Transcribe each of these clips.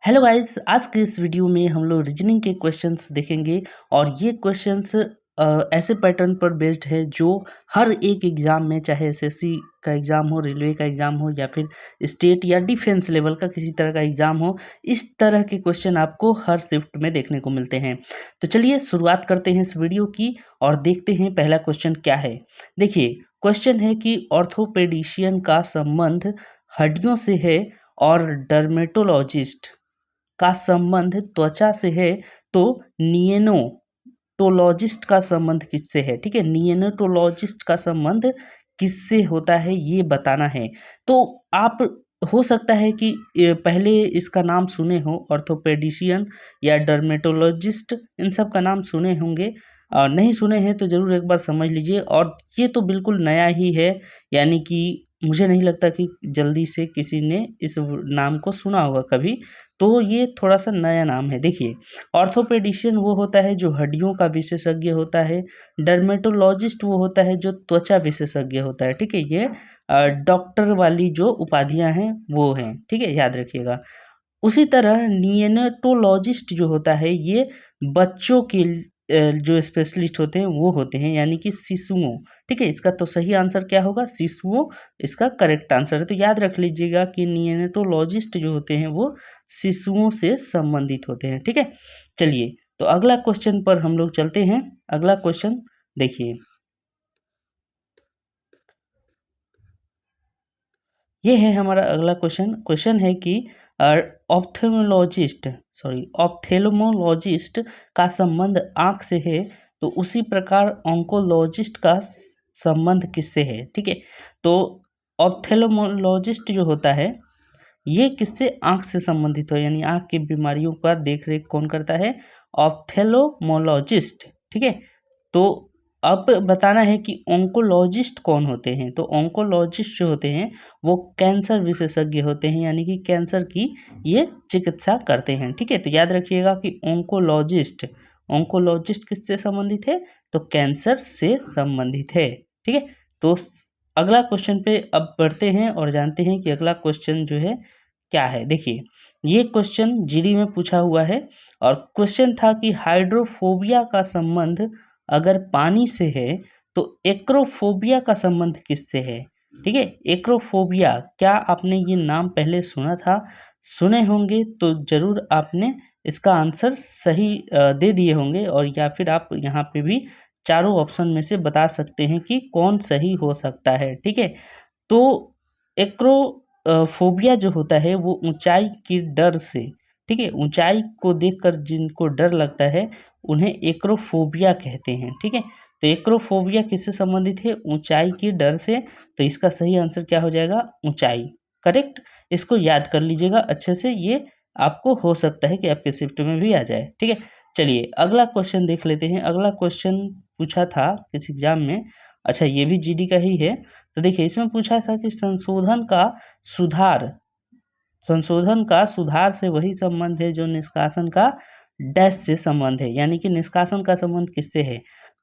Hello guys, आज के इस वीडियो में हम लोग रीजनिंग के क्वेश्चंस देखेंगे और ये क्वेश्चंस ऐसे पैटर्न पर बेस्ड है जो हर एक एग्ज़ाम में, चाहे एसएससी का एग्ज़ाम हो, रेलवे का एग्ज़ाम हो या फिर स्टेट या डिफेंस लेवल का किसी तरह का एग्ज़ाम हो, इस तरह के क्वेश्चन आपको हर शिफ्ट में देखने को मिलते हैं। तो चलिए शुरुआत करते हैं इस वीडियो की और देखते हैं पहला क्वेश्चन क्या है। देखिए, क्वेश्चन है कि ऑर्थोपेडिशियन का संबंध हड्डियों से है और डर्मेटोलॉजिस्ट का संबंध त्वचा से है, तो नियेनोटोलॉजिस्ट का संबंध किससे है? ठीक है, नियेनोटोलॉजिस्ट का संबंध किससे होता है ये बताना है। तो आप हो सकता है कि पहले इसका नाम सुने हो, ऑर्थोपेडिशियन या डर्मेटोलॉजिस्ट, इन सब का नाम सुने होंगे। नहीं सुने हैं तो ज़रूर एक बार समझ लीजिए। और ये तो बिल्कुल नया ही है, यानी कि मुझे नहीं लगता कि जल्दी से किसी ने इस नाम को सुना होगा कभी। तो ये थोड़ा-सा नया नाम है। देखिए, ऑर्थोपेडिशियन वो होता है जो हड्डियों का विशेषज्ञ होता है, डर्मेटोलॉजिस्ट वो होता है जो त्वचा विशेषज्ञ होता है, ठीक है? ये डॉक्टर वाली जो उपाधियाँ हैं, वो हैं, ठीक है? याद रखिएगा। उसी तरह नियोनेटोलॉजिस्ट जो होता है, ये बच्चों के जो स्पेशलिस्ट होते हैं, वो होते हैं, यानी कि शिशुओं, ठीक है? इसका तो सही आंसर क्या होगा? शिशुओं इसका करेक्ट आंसर है। तो याद रख लीजिएगा कि नियोनेटोलॉजिस्ट जो होते हैं, वो शिशुओं से संबंधित होते हैं, ठीक है? चलिए, तो अगला क्वेश्चन पर हम लोग चलते हैं। अगला क्वेश्चन देखिए, ये है हमारा अगला क्वेश्चन। क्वेश्चन है कि ऑप्थेल्मोलॉजिस्ट का संबंध आँख से है, तो उसी प्रकार ऑन्कोलॉजिस्ट का संबंध किससे है? ठीक है, तो ऑप्थेल्मोलॉजिस्ट जो होता है, ये किससे आँख से संबंधित हो, यानी आँख की बीमारियों का देख रेख कौन करता है? ऑप्थेल्मोलॉजिस्ट, ठीक है? तो अब बताना है कि ऑन्कोलॉजिस्ट कौन होते हैं। तो ऑन्कोलॉजिस्ट जो होते हैं, वो कैंसर विशेषज्ञ होते हैं, यानी कि कैंसर की ये चिकित्सा करते हैं, ठीक है? तो याद रखिएगा कि ऑन्कोलॉजिस्ट किससे संबंधित है? तो कैंसर से संबंधित है, ठीक है? तो अगला क्वेश्चन पे अब बढ़ते हैं और जानते हैं कि अगला क्वेश्चन जो है क्या है। देखिए, ये क्वेश्चन जीडी में पूछा हुआ है और क्वेश्चन था कि हाइड्रोफोबिया का संबंध अगर पानी से है, तो एक्रोफोबिया का संबंध किससे है? ठीक है, एक्रोफोबिया, क्या आपने ये नाम पहले सुना था? सुने होंगे तो ज़रूर आपने इसका आंसर सही दे दिए होंगे, और या फिर आप यहाँ पे भी चारों ऑप्शन में से बता सकते हैं कि कौन सही हो सकता है, ठीक है? तो फोबिया जो होता है, वो ऊंचाई की डर से, ठीक है? ऊंचाई को देखकर जिनको डर लगता है, उन्हें एक्रोफोबिया कहते हैं, ठीक है? तो एक्रोफोबिया किससे संबंधित है? ऊंचाई की डर से। तो इसका सही आंसर क्या हो जाएगा? ऊंचाई, करेक्ट। इसको याद कर लीजिएगा अच्छे से, ये आपको हो सकता है कि आपके शिफ्ट में भी आ जाए, ठीक है? चलिए, अगला क्वेश्चन देख लेते हैं। अगला क्वेश्चन पूछा था किस एग्जाम में, अच्छा ये भी जीडी का ही है। तो देखिए, इसमें पूछा था कि सुधार संशोधन का सुधार से वही संबंध है जो निष्कासन का डैश से संबंध है, यानी कि निष्कासन का संबंध किससे है?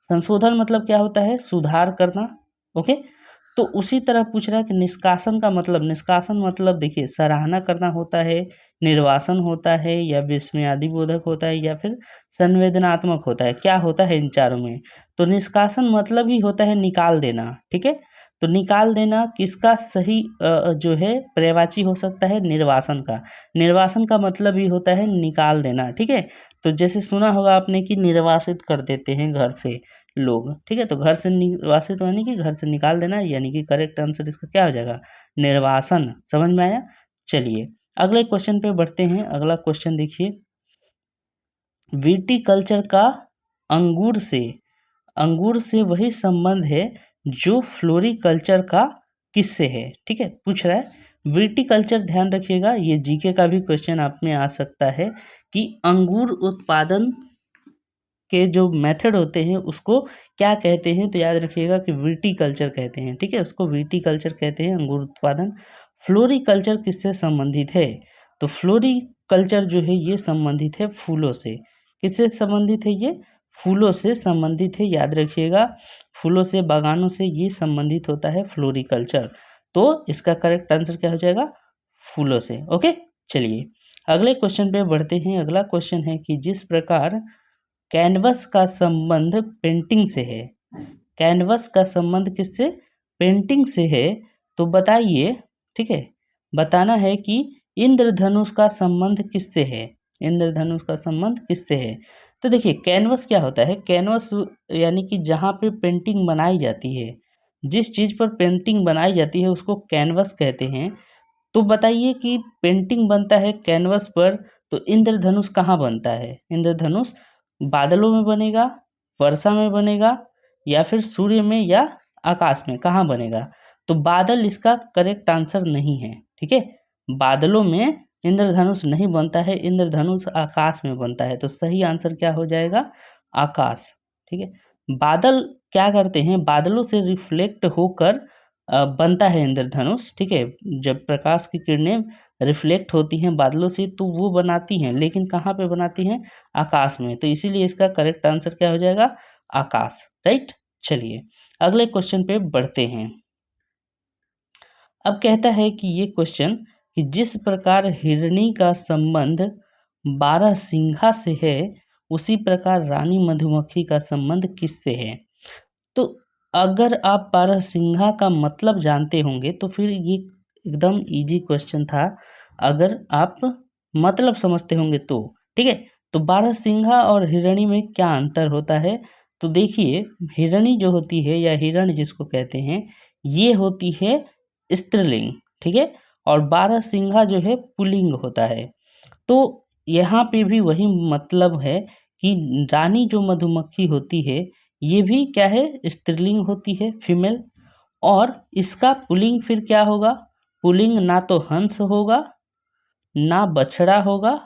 संशोधन मतलब क्या होता है? सुधार करना, ओके? तो उसी तरह पूछ रहा है कि निष्कासन मतलब देखिए, सराहना करना होता है, निर्वासन होता है, या विस्मयादिबोधक होता है, या फिर संवेदनात्मक होता है। क्या होता है इन चारों में? तो निष्कासन मतलब ही होता है निकाल देना, ठीक है? तो निकाल देना किसका सही जो है पर्यायवाची हो सकता है? निर्वासन का। निर्वासन का मतलब ही होता है निकाल देना, ठीक है? तो जैसे सुना होगा आपने कि निर्वासित कर देते हैं घर से लोग, ठीक है? तो घर से निर्वासित यानी कि घर से निकाल देना, यानी कि करेक्ट आंसर इसका क्या हो जाएगा? निर्वासन। समझ में आया? चलिए, अगले क्वेश्चन पे बढ़ते हैं। अगला क्वेश्चन देखिए, विटीकल्चर का अंगूर से अंगूर से वही संबंध है जो फ्लोरिकल्चर का किससे है? ठीक है, पूछ रहा है विटीकल्चर। ध्यान रखिएगा, ये जीके का भी क्वेश्चन आप में आ सकता है कि अंगूर उत्पादन के जो मेथड होते हैं उसको क्या कहते हैं? तो याद रखिएगा कि विटीकल्चर कहते हैं, ठीक है? उसको विटीकल्चर कहते हैं, अंगूर उत्पादन। फ्लोरिकल्चर किससे संबंधित है? तो फ्लोरिकल्चर जो है ये संबंधित है फूलों से। किससे संबंधित है ये? फूलों से संबंधित है, याद रखिएगा। फूलों से, बागानों से ये संबंधित होता है फ्लोरिकल्चर। तो इसका करेक्ट आंसर क्या हो जाएगा? फूलों से, ओके? चलिए, अगले क्वेश्चन पे बढ़ते हैं। अगला क्वेश्चन है कि जिस प्रकार कैनवस का संबंध पेंटिंग से है, कैनवस का संबंध किससे? पेंटिंग से है। तो बताइए, ठीक है, बताना है कि इंद्रधनुष का संबंध किससे है? इंद्रधनुष का संबंध किससे है? तो देखिए कैनवस क्या होता है? कैनवस यानी कि जहाँ पे पेंटिंग बनाई जाती है, जिस चीज़ पर पेंटिंग बनाई जाती है उसको कैनवस कहते हैं। तो बताइए कि पेंटिंग बनता है कैनवस पर, तो इंद्रधनुष कहाँ बनता है? इंद्रधनुष बादलों में बनेगा, वर्षा में बनेगा, या फिर सूर्य में या आकाश में, कहाँ बनेगा? तो बादल इसका करेक्ट आंसर नहीं है, ठीक है। बादलों में इंद्रधनुष नहीं बनता है, इंद्रधनुष आकाश में बनता है। तो सही आंसर क्या हो जाएगा? आकाश, ठीक है। बादल क्या करते हैं? बादलों से रिफ्लेक्ट होकर बनता है इंद्रधनुष, ठीक है। जब प्रकाश की किरणें रिफ्लेक्ट होती हैं बादलों से तो वो बनाती हैं, लेकिन कहाँ पे बनाती हैं? आकाश में। तो इसीलिए इसका करेक्ट आंसर क्या हो जाएगा? आकाश, राइट। चलिए अगले क्वेश्चन पे बढ़ते हैं। अब कहता है कि ये क्वेश्चन कि जिस प्रकार हिरणी का संबंध बारहसिंघा से है, उसी प्रकार रानी मधुमक्खी का संबंध किससे है? तो अगर आप बारहसिंघा का मतलब जानते होंगे तो फिर ये एकदम इजी क्वेश्चन था। अगर आप मतलब समझते होंगे तो, ठीक है। तो बारहसिंघा और हिरणी में क्या अंतर होता है? तो देखिए हिरणी जो होती है या हिरण जिसको कहते हैं, ये होती है स्त्रीलिंग, ठीक है। और बारहसिंघा जो है पुल्लिंग होता है। तो यहाँ पे भी वही मतलब है कि रानी जो मधुमक्खी होती है ये भी क्या है? स्त्रीलिंग होती है, फीमेल। और इसका पुल्लिंग फिर क्या होगा? पुल्लिंग ना तो हंस होगा, ना बछड़ा होगा,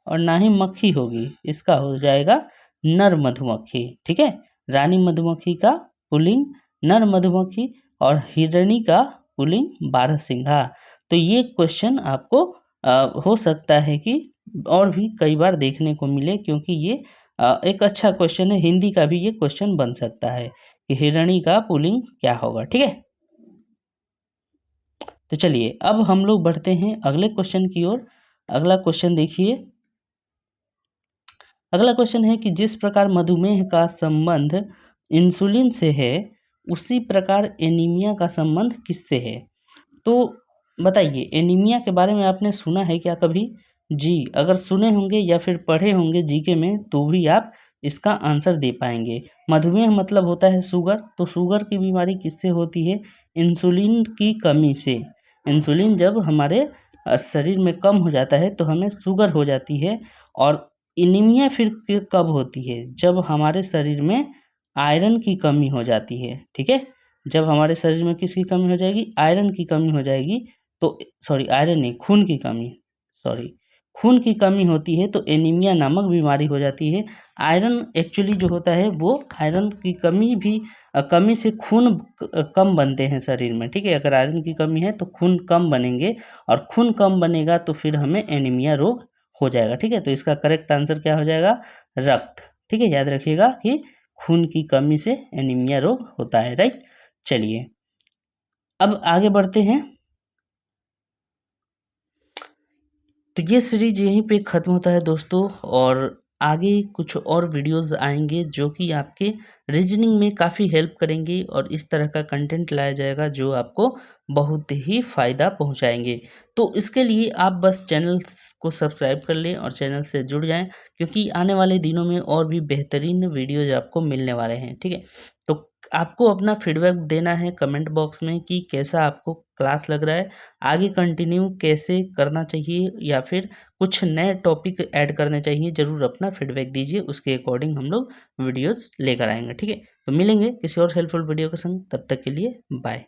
और ना ही मक्खी होगी। इसका हो जाएगा नर मधुमक्खी, ठीक है। रानी मधुमक्खी का पुल्लिंग नर मधुमक्खी, और हिरणी का पुल्लिंग बारहसिंघा। तो ये क्वेश्चन आपको हो सकता है कि और भी कई बार देखने को मिले, क्योंकि ये एक अच्छा क्वेश्चन है। हिंदी का भी ये क्वेश्चन बन सकता है कि हिरणी का पुल्लिंग क्या होगा, ठीक है। तो चलिए अब हम लोग बढ़ते हैं अगले क्वेश्चन की ओर। अगला क्वेश्चन देखिए। अगला क्वेश्चन है कि जिस प्रकार मधुमेह का संबंध इंसुलिन से है, उसी प्रकार एनीमिया का संबंध किससे है? तो बताइए एनीमिया के बारे में आपने सुना है क्या कभी? जी, अगर सुने होंगे या फिर पढ़े होंगे जीके में तो भी आप इसका आंसर दे पाएंगे। मधुमेह मतलब होता है शुगर, तो शुगर की बीमारी किससे होती है? इंसुलिन की कमी से। इंसुलिन जब हमारे शरीर में कम हो जाता है तो हमें शुगर हो जाती है। और एनीमिया फिर कब होती है? जब हमारे शरीर में आयरन की कमी हो जाती है, ठीक है। जब हमारे शरीर में किसकी कमी हो जाएगी? आयरन की कमी हो जाएगी। तो सॉरी आयरन नहीं, खून की कमी, सॉरी खून की कमी होती है तो एनीमिया नामक बीमारी हो जाती है। आयरन एक्चुअली जो होता है वो आयरन की कमी भी कमी से खून कम बनते हैं शरीर में, ठीक है। अगर आयरन की कमी है तो खून कम बनेंगे, और खून कम बनेगा तो फिर हमें एनीमिया रोग हो जाएगा, ठीक है। तो इसका करेक्ट आंसर क्या हो जाएगा? रक्त, ठीक है। याद रखिएगा कि खून की कमी से एनीमिया रोग होता है, राइट। चलिए अब आगे बढ़ते हैं। तो ये सीरीज यहीं पे ख़त्म होता है दोस्तों, और आगे कुछ और वीडियोस आएंगे जो कि आपके रीजनिंग में काफ़ी हेल्प करेंगे, और इस तरह का कंटेंट लाया जाएगा जो आपको बहुत ही फ़ायदा पहुंचाएंगे। तो इसके लिए आप बस चैनल को सब्सक्राइब कर लें और चैनल से जुड़ जाएं, क्योंकि आने वाले दिनों में और भी बेहतरीन वीडियोज आपको मिलने वाले हैं, ठीक है। तो आपको अपना फीडबैक देना है कमेंट बॉक्स में कि कैसा आपको क्लास लग रहा है, आगे कंटिन्यू कैसे करना चाहिए, या फिर कुछ नए टॉपिक ऐड करने चाहिए। ज़रूर अपना फीडबैक दीजिए, उसके अकॉर्डिंग हम लोग वीडियोस लेकर आएंगे, ठीक है। तो मिलेंगे किसी और हेल्पफुल वीडियो के संग, तब तक के लिए बाय।